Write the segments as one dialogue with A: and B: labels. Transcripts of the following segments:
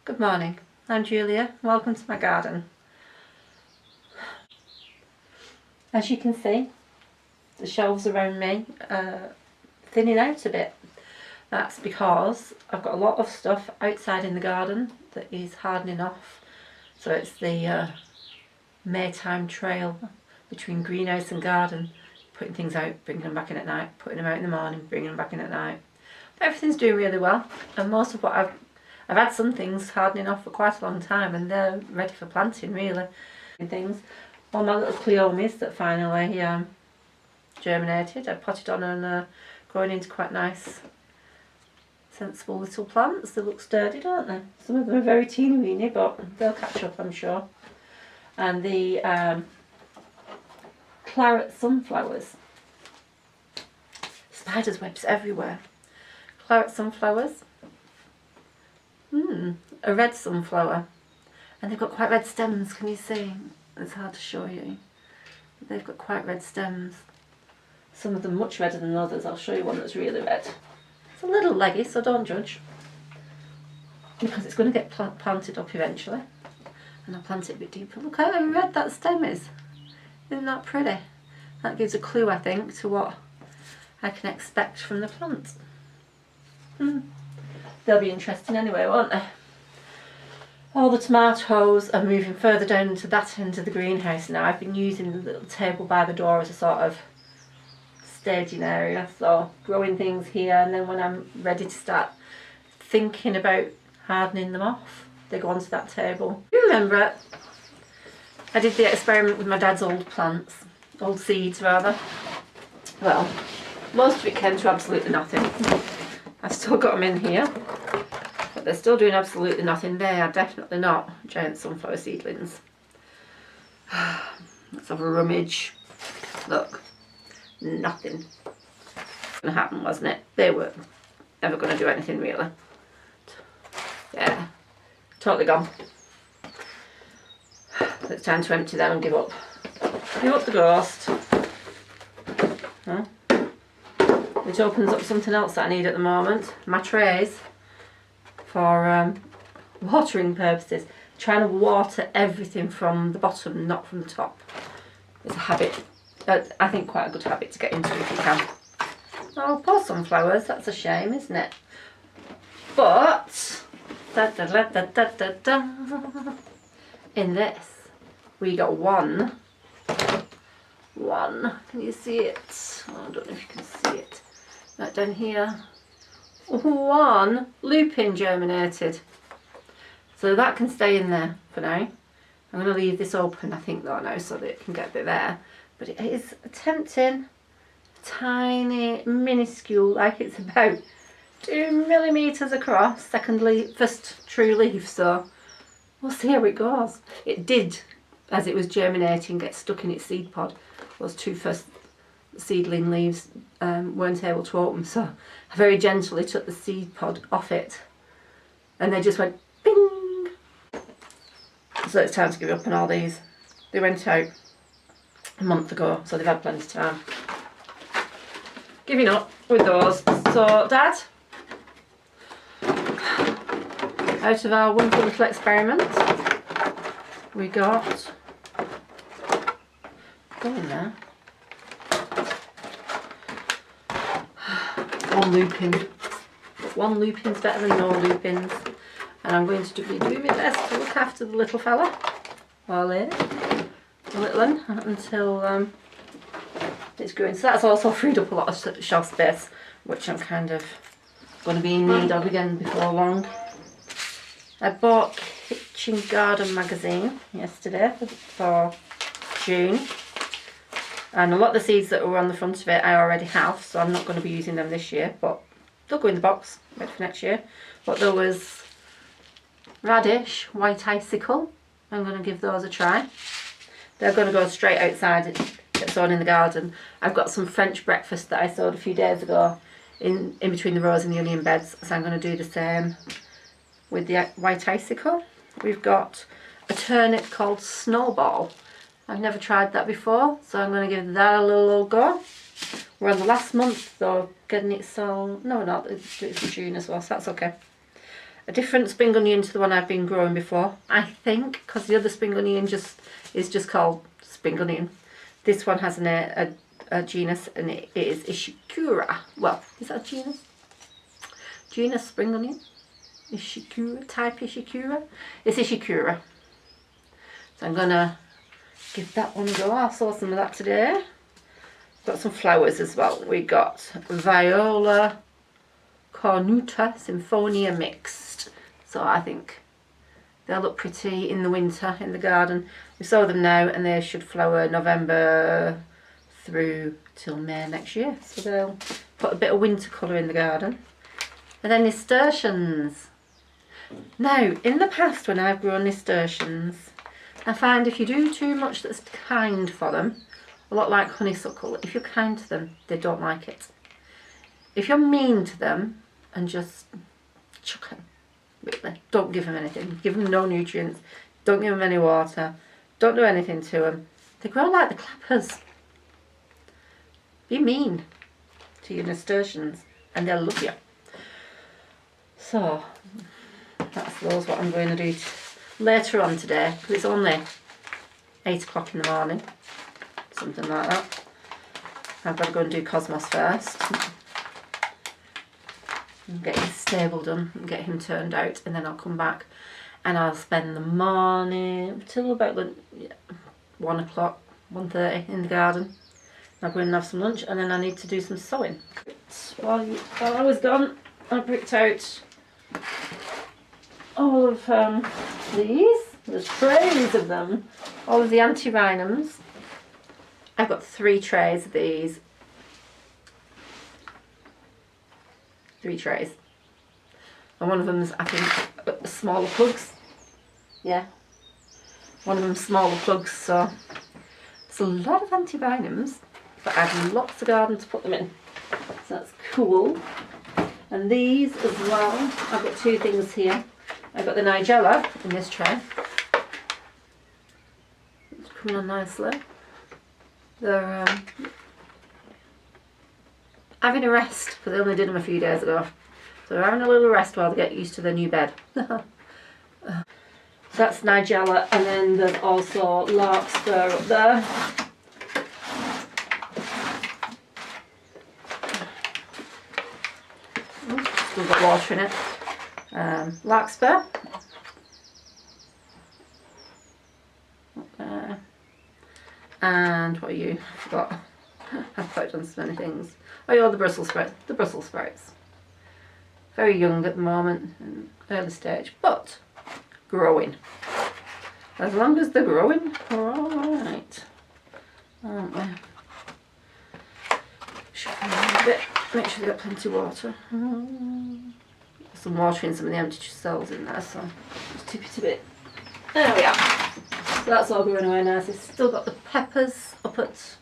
A: Good morning, I'm Julia. Welcome to my garden. As you can see, the shelves around me are thinning out a bit. That's because I've got a lot of stuff outside in the garden that is hardening off. So it's the Maytime trail between greenhouse and garden, putting things out, bringing them back in at night, putting them out in the morning, bringing them back in at night. But everything's doing really well, and most of what I've had some things hardening off for quite a long time, and they're ready for planting really. Things, all my little cleomes that finally germinated, I potted on and growing into quite nice, sensible little plants. They look sturdy, don't they? Some of them are very teeny weeny, but they'll catch up, I'm sure. And the claret sunflowers, spiders' webs everywhere. Claret sunflowers. A red sunflower, and they've got quite red stems. Can you see? It's hard to show you, but they've got quite red stems. Some of them much redder than others. I'll show you one that's really red. It's a little leggy, so don't judge, because it's going to get planted up eventually, and I'll plant it a bit deeper. Look how red that stem is. Isn't that pretty? That gives a clue, I think, to what I can expect from the plant. They'll be interesting anyway, won't they? All the tomatoes are moving further down into that end of the greenhouse now. I've been using the little table by the door as a sort of staging area, so growing things here, and then when I'm ready to start thinking about hardening them off, they go onto that table. You remember I did the experiment with my dad's old plants, old seeds rather. Well, most of it came to absolutely nothing. I've still got them in here, but they're still doing absolutely nothing. They are definitely not giant sunflower seedlings. Let's have a rummage. Look, nothing. Gonna happen, wasn't it? They were never going to do anything really. Yeah, totally gone. It's time to empty them and give up. Give up the ghost. Huh? Which opens up something else that I need at the moment. My trays for watering purposes. Trying to water everything from the bottom, not from the top. It's a habit, I think quite a good habit to get into if you can. Oh, poor sunflowers, that's a shame, isn't it? But, in this, we got one, can you see it? Oh, I don't know if you can see it. Right down here, one lupin germinated. So that can stay in there for now. I'm going to leave this open, I think, though, now, so that it can get a bit there. But it is tempting, tiny, minuscule, like it's about 2 millimetres across. First true leaf, so we'll see how it goes. It did, as it was germinating, get stuck in its seed pod. Those two first seedling leaves weren't able to open, so I very gently took the seed pod off it, and they just went bing. So it's time to give up on all these. They went out a month ago, so they've had plenty of time. Giving up with those. So Dad, out of our wonderful little experiment, we got, go in there, one lupin. One lupin's better than no lupins, and I'm going to be doing my best to look after the little fella, or lady, the little one, until it's growing. So that's also freed up a lot of shelf space, which I'm kind of going to be in need of again before long. I bought Kitchen Garden magazine yesterday for June, and a lot of the seeds that were on the front of it I already have, so I'm not going to be using them this year, but they'll go in the box ready for next year. But there was radish, white icicle. I'm going to give those a try. They're going to go straight outside, get sown in the garden. I've got some French breakfast that I sowed a few days ago in between the rows and the onion beds, so I'm going to do the same with the white icicle. We've got a turnip called Snowball, I've never tried that before, so I'm going to give that a little go. We're on the last month though, getting it sold. No, we're not. It's in June as well, so that's okay. A different spring onion to the one I've been growing before, I think, because the other spring onion is just called spring onion. This one has a genus, and it is Ishikura. Well, is that a genus? Genus spring onion? Ishikura, type Ishikura? It's Ishikura. So I'm going to give that one a go. I saw some of that today. Got some flowers as well. We got Viola Cornuta Symphonia mixed. So I think they'll look pretty in the winter in the garden. We sow them now and they should flower November through till May next year. So they'll put a bit of winter colour in the garden. And then nasturtiums. Now, in the past when I've grown nasturtiums, I find if you do too much that's kind for them, a lot like honeysuckle, if you're kind to them, they don't like it. If you're mean to them and just chuck them, really, don't give them anything, give them no nutrients, don't give them any water, don't do anything to them, they grow like the clappers. Be mean to your nasturtiums and they'll love you. So, that's what I'm going to do later on today, because it's only 8 o'clock in the morning. Something like that. I've got to go and do Cosmos first. And get his stable done and get him turned out, and then I'll come back and I'll spend the morning till about 1 o'clock, 1:30 in the garden. I'll go in and have some lunch, and then I need to do some sewing. While I was gone, I bricked out all of these. There's trays of them. All of the antirrhinums. I've got 3 trays of these. 3 trays. And one of them's, I think, smaller plugs. Yeah. One of them's smaller plugs, so there's a lot of antirrhinums, but I've lots of garden to put them in. So that's cool. And these as well. I've got 2 things here. I've got the Nigella in this tray. It's coming on nicely. They're having a rest, because they only did them a few days ago. So they're having a little rest while they get used to their new bed. So that's Nigella, and then there's also Larkspur up there. Still got water in it. Larkspur. And what are you? I forgot. I've put on so many things. Oh, you're the Brussels sprouts. The Brussels sprouts. Very young at the moment, early stage, but growing. As long as they're growing, we're all right, aren't we? Should a bit. Make sure they've got plenty of water. Some water in some of the empty cells in there, so just tip it a bit. There we are. So that's all growing away nicely. Still got the peppers up at.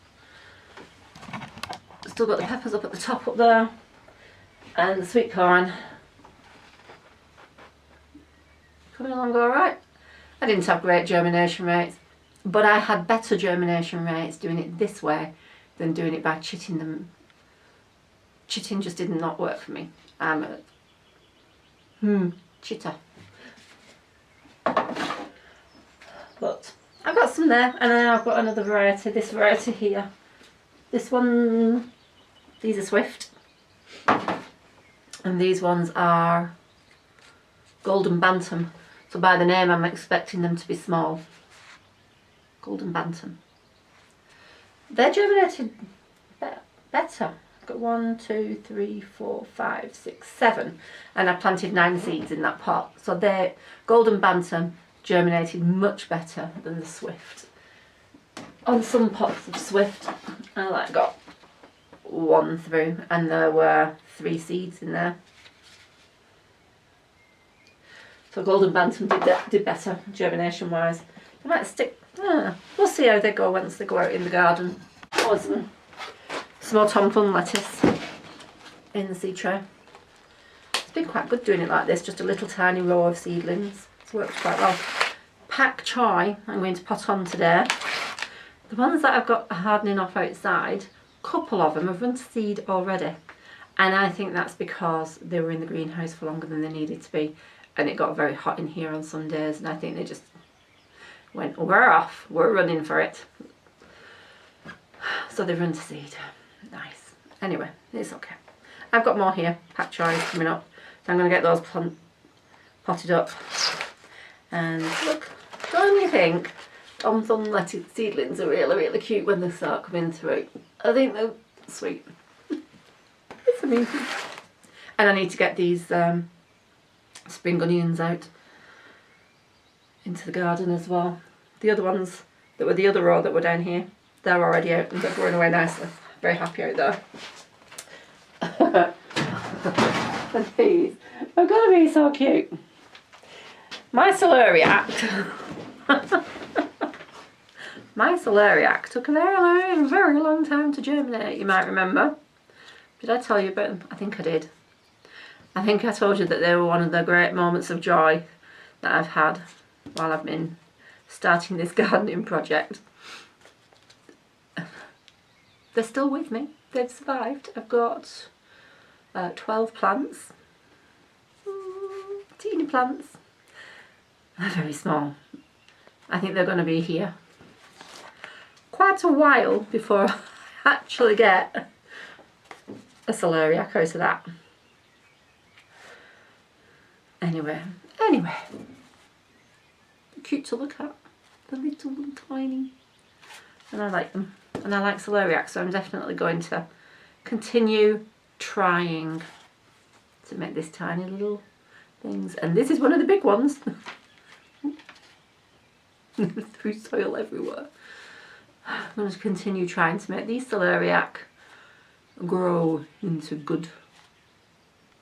A: Still got the peppers up at the top up there, and the sweet corn coming along all right. I didn't have great germination rates, but I had better germination rates doing it this way than doing it by chitting them. Chitting just did not work for me. I'm a chitter. But I've got some there, and then I've got another variety, this variety here. This one, these are Swift, and these ones are Golden Bantam. So by the name I'm expecting them to be small. Golden Bantam. They're germinated better. I've got 1, 2, 3, 4, 5, 6, 7, and I planted 9 seeds in that pot. So they're Golden Bantam germinated much better than the Swift. On some pots of Swift, I got 1 through, and there were 3 seeds in there. So Golden Bantam did better germination wise. They might stick. We'll see how they go once they go out in the garden. Some more Tom Thumb lettuce in the seed tray. It's been quite good doing it like this, just a little tiny row of seedlings. It's worked quite well. Pak choi I'm going to pot on today. The ones that I've got hardening off outside, a couple of them have run to seed already. And I think that's because they were in the greenhouse for longer than they needed to be. And it got very hot in here on some days. And I think they just went, we're off, we're running for it. So they've run to seed. Nice. Anyway, it's okay. I've got more here, pak choys coming up. So I'm going to get those potted up. And look, don't you think Tom's unletted seedlings are really, really cute when they start coming through? I think they're sweet. It's amazing. And I need to get these spring onions out into the garden as well. The other ones that were the other row that were down here, they're already out and they're growing away nicely. Very happy out there. And these are going to be so cute. My celeriac. My celeriac took a very, very long time to germinate, you might remember. Did I tell you about them? I think I did. I think I told you that they were one of the great moments of joy that I've had while I've been starting this gardening project. They're still with me. They've survived. I've got 12 plants. Teeny plants. They're very small. I think they're going to be here quite a while before I actually get a celeriac out of that. Anyway. Cute to look at. They're little and tiny. And I like them. And I like celeriac, so I'm definitely going to continue trying to make this tiny little things. And this is one of the big ones. Through soil everywhere. I'm going to continue trying to make these celeriac grow into good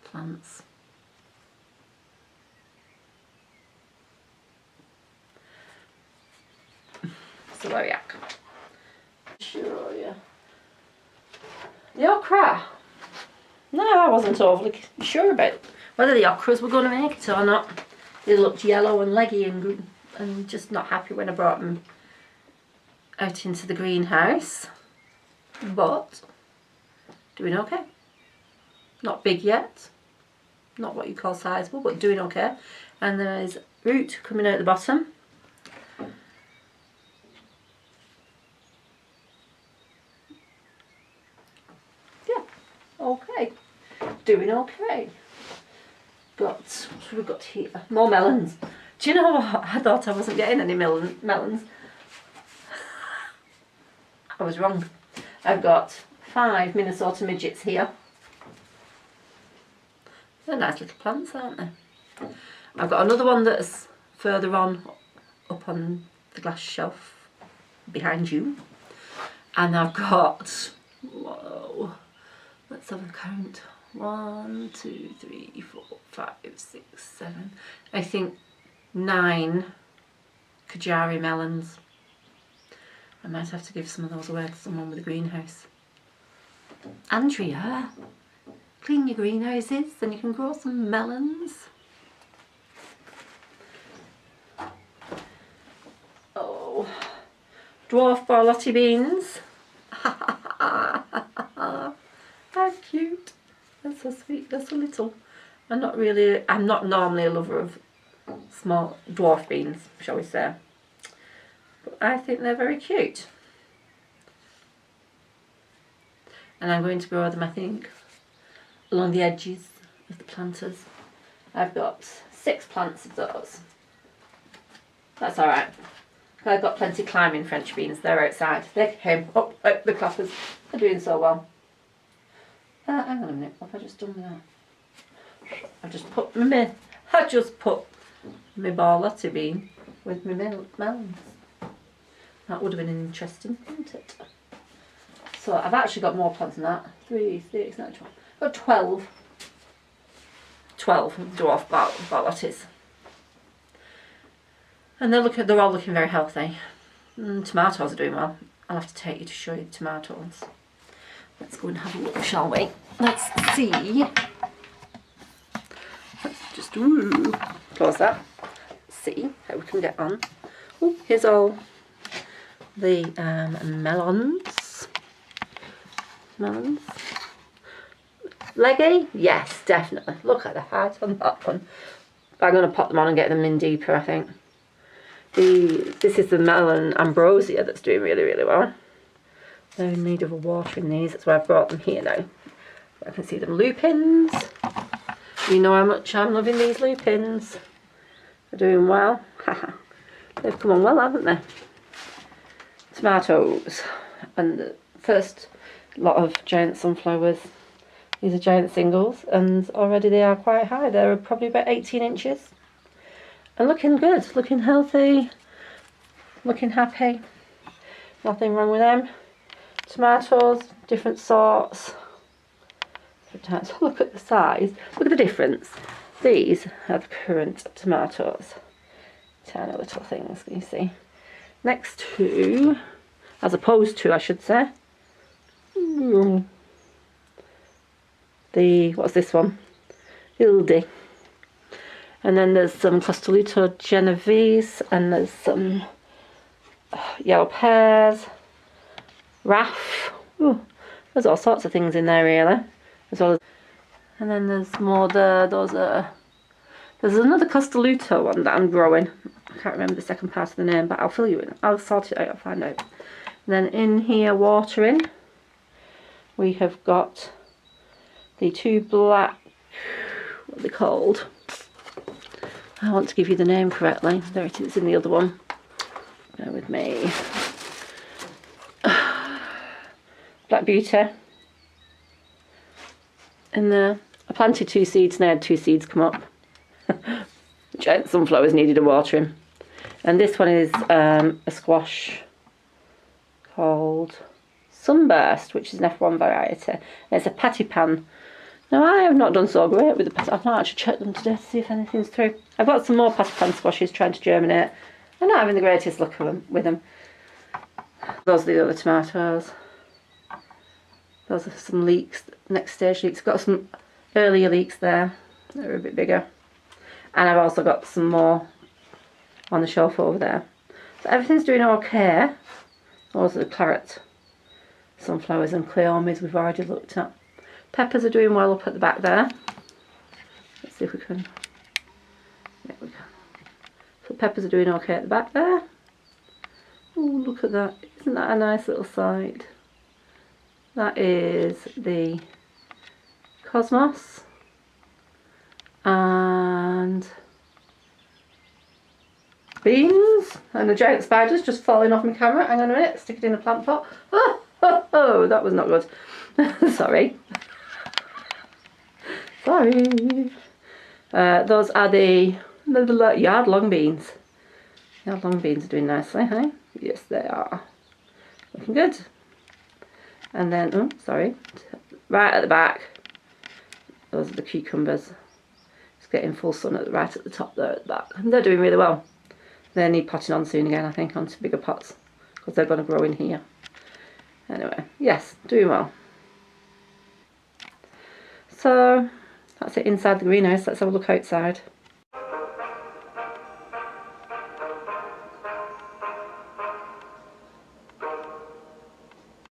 A: plants. Celeriac. Sure, yeah. The okra. No, I wasn't overly sure about whether the okras were going to make it or not. They looked yellow and leggy and just not happy when I brought them out into the greenhouse. But doing okay. Not big yet. Not what you call sizable, but doing okay. And there's root coming out the bottom. Okay, doing okay. What have we got here? More melons. Do you know what? I thought I wasn't getting any melons. I was wrong. I've got 5 Minnesota midgets here. They're nice little plants, aren't they? I've got another one that's further on up on the glass shelf behind you. And I've got, whoa, let's have a count. 1, 2, 3, 4, 5, 6, 7. I think 9 Kajari melons. I might have to give some of those away to someone with a greenhouse. Andrea, clean your greenhouses and you can grow some melons. Oh, dwarf borlotti beans. How cute. They're so sweet, they're so little. I'm not normally a lover of small dwarf beans, shall we say. But I think they're very cute. And I'm going to grow them, I think, along the edges of the planters. I've got 6 plants of those. That's alright. I've got plenty climbing French beans, they're outside. They came up the clappers. They're doing so well. Hang on a minute, what have I just done with that? I just put my borlotti bean with my melons. That would have been interesting, wouldn't it? So I've actually got more plants than that. 3, 6, 9, 12. I've got 12 dwarf borlottis. And they're all looking very healthy. Tomatoes are doing well. I'll have to take you to show you the tomatoes. Let's go and have a look, shall we? Let's see. Let's just close that. See how we can get on. Oh, here's all the melons. Leggy? Yes, definitely. Look at the height on that one. I'm going to pop them on and get them in deeper, I think. This is the melon ambrosia that's doing really, really well. They're in need of a watering these. That's why I've brought them here now. I can see them lupins. You know how much I'm loving these lupins. They're doing well. They've come on well, haven't they? Tomatoes. And the first lot of giant sunflowers. These are giant singles, and already they are quite high. They're probably about 18 inches. And looking good, looking healthy, looking happy. Nothing wrong with them. Tomatoes, different sorts. Look at the size. Look at the difference. These are the currant tomatoes. Tiny little things, can you see? Next to, as opposed to, I should say, what's this one? Ildi. And then there's some Costoluto Genovese, and there's some yellow pears, Raff. Ooh, there's all sorts of things in there really. As well as, and then there's more there. There's another Costoluto one that I'm growing. I can't remember the second part of the name, but I'll fill you in. I'll sort it out, I'll find out. And then in here watering, we have got the two black, what are they called? I want to give you the name correctly. There it is in the other one. Bear with me. Black Beauty. And I planted 2 seeds and I had 2 seeds come up. Giant sunflowers needed a watering. And this one is a squash called Sunburst, which is an F1 variety. And it's a patty pan. Now I have not done so great with the patty. I've not actually checked them today to see if anything's through. I've got some more patty pan squashes trying to germinate. I'm not having the greatest luck with them. Those are the other tomatoes. Those are some leeks, next stage leeks. I've got some earlier leeks there. They're a bit bigger. And I've also got some more on the shelf over there. So everything's doing okay. Those are the claret sunflowers and cleomes we've already looked at. Peppers are doing well up at the back there. Let's see if we can. There we go. So peppers are doing okay at the back there. Oh, look at that. Isn't that a nice little side? That is the Cosmos. And beans. And the giant spiders just falling off my camera. Hang on a minute. Stick it in a plant pot. Oh, that was not good. Sorry. Sorry. Those are the yard long beans. Yard long beans are doing nicely, hey? Yes, they are. Looking good. And then, oh, sorry. Right at the back, those are the cucumbers. It's getting full sun right at the top there at the back. And they're doing really well. They need potting on soon again, I think, onto bigger pots. Because they're going to grow in here. Anyway, yes, doing well. So, that's it inside the greenhouse. Let's have a look outside.